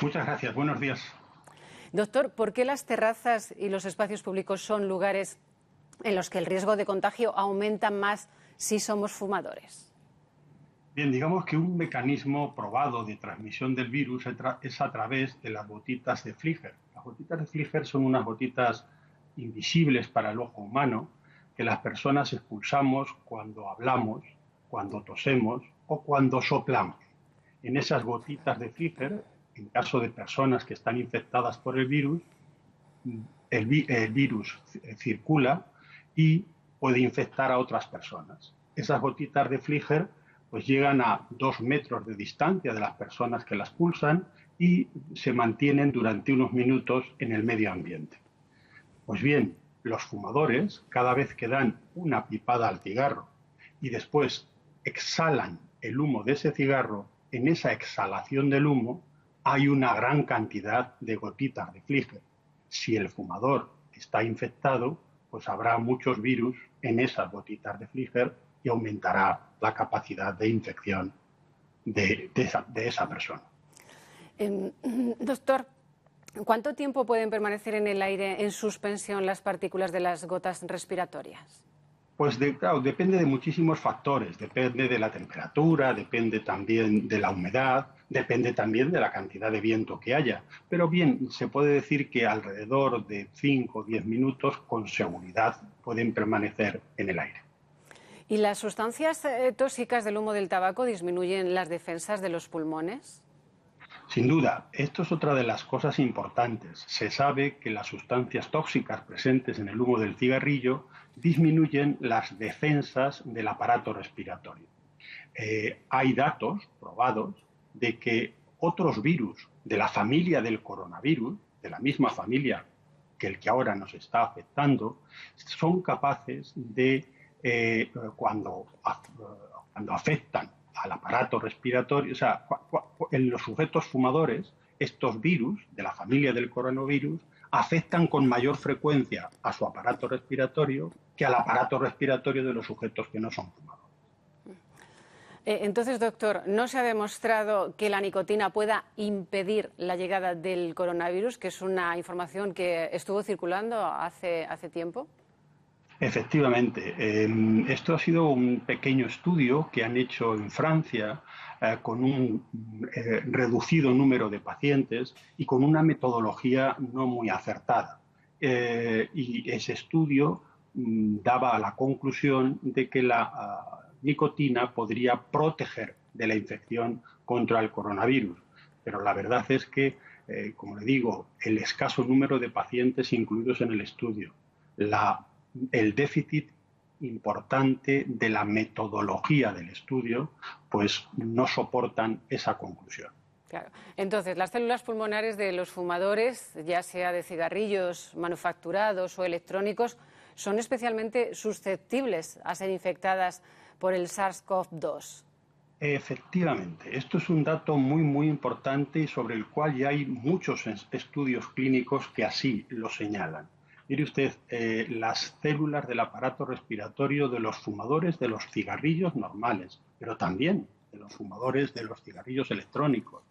Muchas gracias. Buenos días. Doctor, ¿por qué las terrazas y los espacios públicos son lugares en los que el riesgo de contagio aumenta más si somos fumadores? Bien, digamos que un mecanismo probado de transmisión del virus es a través de las gotitas de Flicker. Las gotitas de Flicker son unas gotitas invisibles para el ojo humano que las personas expulsamos cuando hablamos, cuando tosemos o cuando soplamos. En esas gotitas de Flicker, en caso de personas que están infectadas por el virus, el virus circula y puede infectar a otras personas. Esas gotitas de Flicker pues llegan a 2 metros de distancia de las personas que las pulsan y se mantienen durante unos minutos en el medio ambiente. Pues bien, los fumadores, cada vez que dan una pipada al cigarro y después exhalan el humo de ese cigarro, en esa exhalación del humo hay una gran cantidad de gotitas de Flicker. Si el fumador está infectado, pues habrá muchos virus en esas gotitas de Flicker y aumentará la capacidad de infección de esa persona. Doctor, ¿cuánto tiempo pueden permanecer en el aire en suspensión las partículas de las gotas respiratorias? Pues claro, depende de muchísimos factores, depende de la temperatura, depende también de la humedad, depende también de la cantidad de viento que haya. Pero bien, se puede decir que alrededor de 5 o 10 minutos con seguridad pueden permanecer en el aire. ¿Y las sustancias tóxicas del humo del tabaco disminuyen las defensas de los pulmones? Sin duda, esto es otra de las cosas importantes. Se sabe que las sustancias tóxicas presentes en el humo del cigarrillo disminuyen las defensas del aparato respiratorio. Hay datos probados de que otros virus de la familia del coronavirus, de la misma familia que el que ahora nos está afectando, son capaces de, cuando afectan al aparato respiratorio, o sea, en los sujetos fumadores, estos virus de la familia del coronavirus afectan con mayor frecuencia a su aparato respiratorio que al aparato respiratorio de los sujetos que no son fumadores. Entonces, doctor, ¿no se ha demostrado que la nicotina pueda impedir la llegada del coronavirus, que es una información que estuvo circulando hace tiempo? Efectivamente, esto ha sido un pequeño estudio que han hecho en Francia con un reducido número de pacientes y con una metodología no muy acertada. Y ese estudio daba la conclusión de que la nicotina podría proteger de la infección contra el coronavirus. Pero la verdad es que, como le digo, el escaso número de pacientes incluidos en el estudio, el déficit importante de la metodología del estudio, pues no soportan esa conclusión. Claro. Entonces, las células pulmonares de los fumadores, ya sea de cigarrillos manufacturados o electrónicos, son especialmente susceptibles a ser infectadas por el SARS-CoV-2. Efectivamente, esto es un dato muy importante y sobre el cual ya hay muchos estudios clínicos que así lo señalan. Mire usted, las células del aparato respiratorio de los fumadores de los cigarrillos normales, pero también de los fumadores de los cigarrillos electrónicos,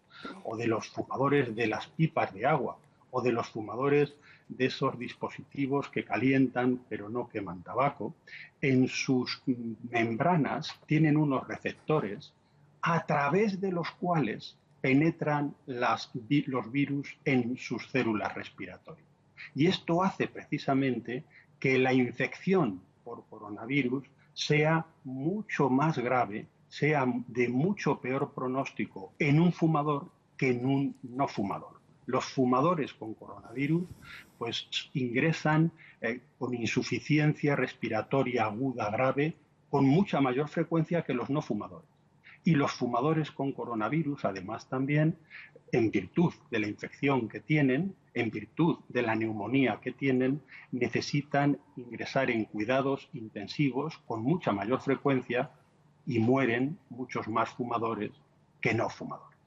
o de los fumadores de las pipas de agua, o de los fumadores de esos dispositivos que calientan pero no queman tabaco, en sus membranas tienen unos receptores a través de los cuales penetran los virus en sus células respiratorias. Y esto hace precisamente que la infección por coronavirus sea mucho más grave, sea de mucho peor pronóstico en un fumador que en un no fumador. Los fumadores con coronavirus pues ingresan con insuficiencia respiratoria aguda grave con mucha mayor frecuencia que los no fumadores. Y los fumadores con coronavirus, además también, en virtud de la infección que tienen, en virtud de la neumonía que tienen, necesitan ingresar en cuidados intensivos con mucha mayor frecuencia y mueren muchos más fumadores que no fumadores.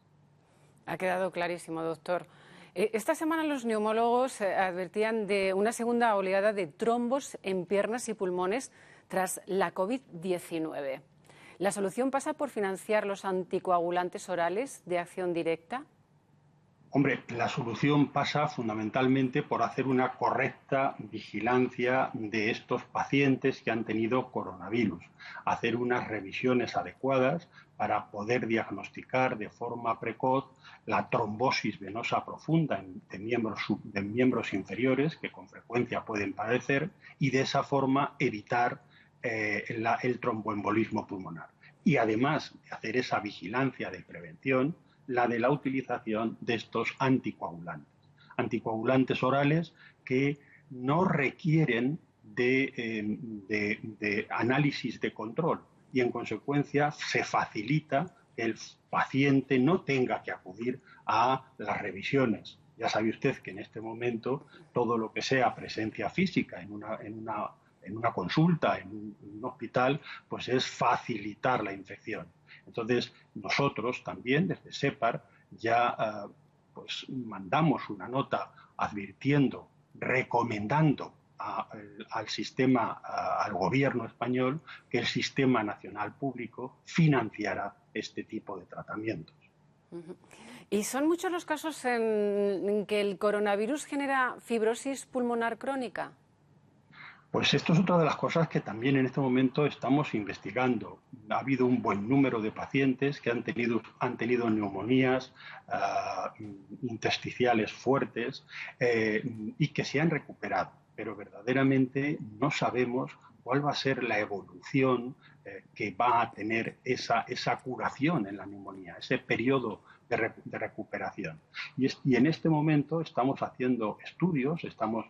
Ha quedado clarísimo, doctor. Esta semana los neumólogos advertían de una segunda oleada de trombos en piernas y pulmones tras la COVID-19. ¿La solución pasa por financiar los anticoagulantes orales de acción directa? Hombre, la solución pasa fundamentalmente por hacer una correcta vigilancia de estos pacientes que han tenido coronavirus, hacer unas revisiones adecuadas para poder diagnosticar de forma precoz la trombosis venosa profunda de miembros inferiores que con frecuencia pueden padecer y de esa forma evitar el tromboembolismo pulmonar. Y además de hacer esa vigilancia de prevención, la de la utilización de estos anticoagulantes orales que no requieren de análisis de control y en consecuencia se facilita que el paciente no tenga que acudir a las revisiones. Ya sabe usted que en este momento todo lo que sea presencia física en una consulta, en un hospital, pues es facilitar la infección. Entonces, nosotros también, desde SEPAR, ya pues mandamos una nota advirtiendo, recomendando al sistema, al gobierno español, que el sistema nacional público financiara este tipo de tratamientos. ¿Y son muchos los casos en que el coronavirus genera fibrosis pulmonar crónica? Pues esto es otra de las cosas que también en este momento estamos investigando. Ha habido un buen número de pacientes que han tenido neumonías intersticiales fuertes y que se han recuperado, pero verdaderamente no sabemos cuál va a ser la evolución que va a tener esa curación en la neumonía, ese periodo de recuperación. Y en este momento estamos haciendo estudios, estamos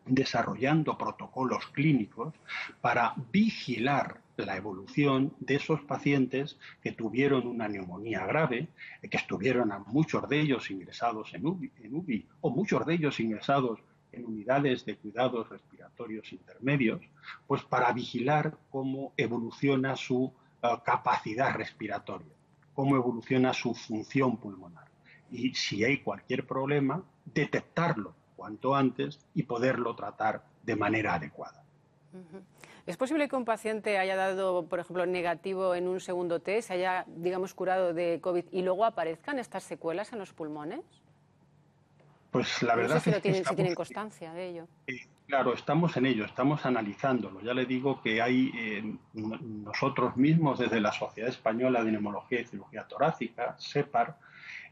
desarrollando protocolos clínicos para vigilar la evolución de esos pacientes que tuvieron una neumonía grave, que estuvieron a muchos de ellos ingresados en UBI o muchos de ellos ingresados en unidades de cuidados respiratorios intermedios, pues para vigilar cómo evoluciona su capacidad respiratoria, cómo evoluciona su función pulmonar. Y si hay cualquier problema, detectarlo cuanto antes y poderlo tratar de manera adecuada. ¿Es posible que un paciente haya dado, por ejemplo, negativo en un segundo test, se haya, digamos, curado de COVID y luego aparezcan estas secuelas en los pulmones? Pues la verdad no sé si es que si tienen constancia de ello. Claro, estamos en ello, estamos analizándolo. Ya le digo que hay nosotros mismos, desde la Sociedad Española de Neumología y Cirugía Torácica, SEPAR,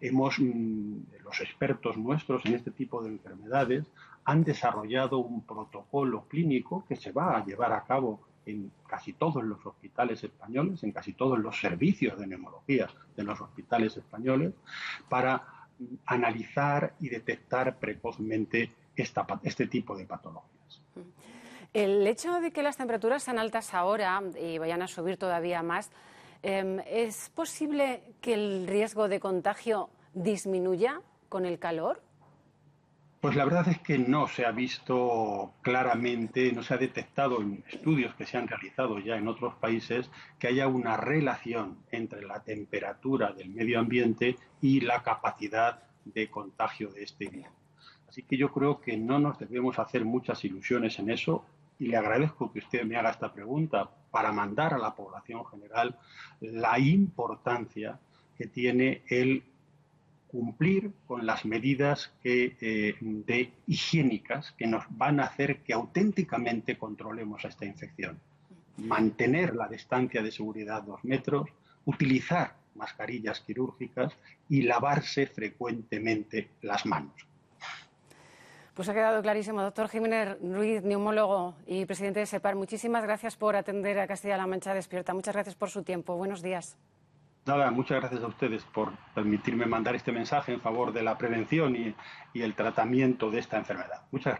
los expertos nuestros en este tipo de enfermedades han desarrollado un protocolo clínico que se va a llevar a cabo en casi todos los hospitales españoles, en casi todos los servicios de neumología de los hospitales españoles, para analizar y detectar precozmente este tipo de patologías. El hecho de que las temperaturas sean altas ahora y vayan a subir todavía más, ¿es posible que el riesgo de contagio disminuya con el calor? Pues la verdad es que no se ha visto claramente, no se ha detectado en estudios que se han realizado ya en otros países que haya una relación entre la temperatura del medio ambiente y la capacidad de contagio de este virus. Así que yo creo que no nos debemos hacer muchas ilusiones en eso y le agradezco que usted me haga esta pregunta para mandar a la población general la importancia que tiene el cumplir con las medidas higiénicas que nos van a hacer que auténticamente controlemos esta infección. Mantener la distancia de seguridad 2 metros, utilizar mascarillas quirúrgicas y lavarse frecuentemente las manos. Pues ha quedado clarísimo. Doctor Jiménez Ruiz, neumólogo y presidente de SEPAR, muchísimas gracias por atender a Castilla-La Mancha Despierta. Muchas gracias por su tiempo. Buenos días. Nada, muchas gracias a ustedes por permitirme mandar este mensaje en favor de la prevención y el tratamiento de esta enfermedad. Muchas gracias.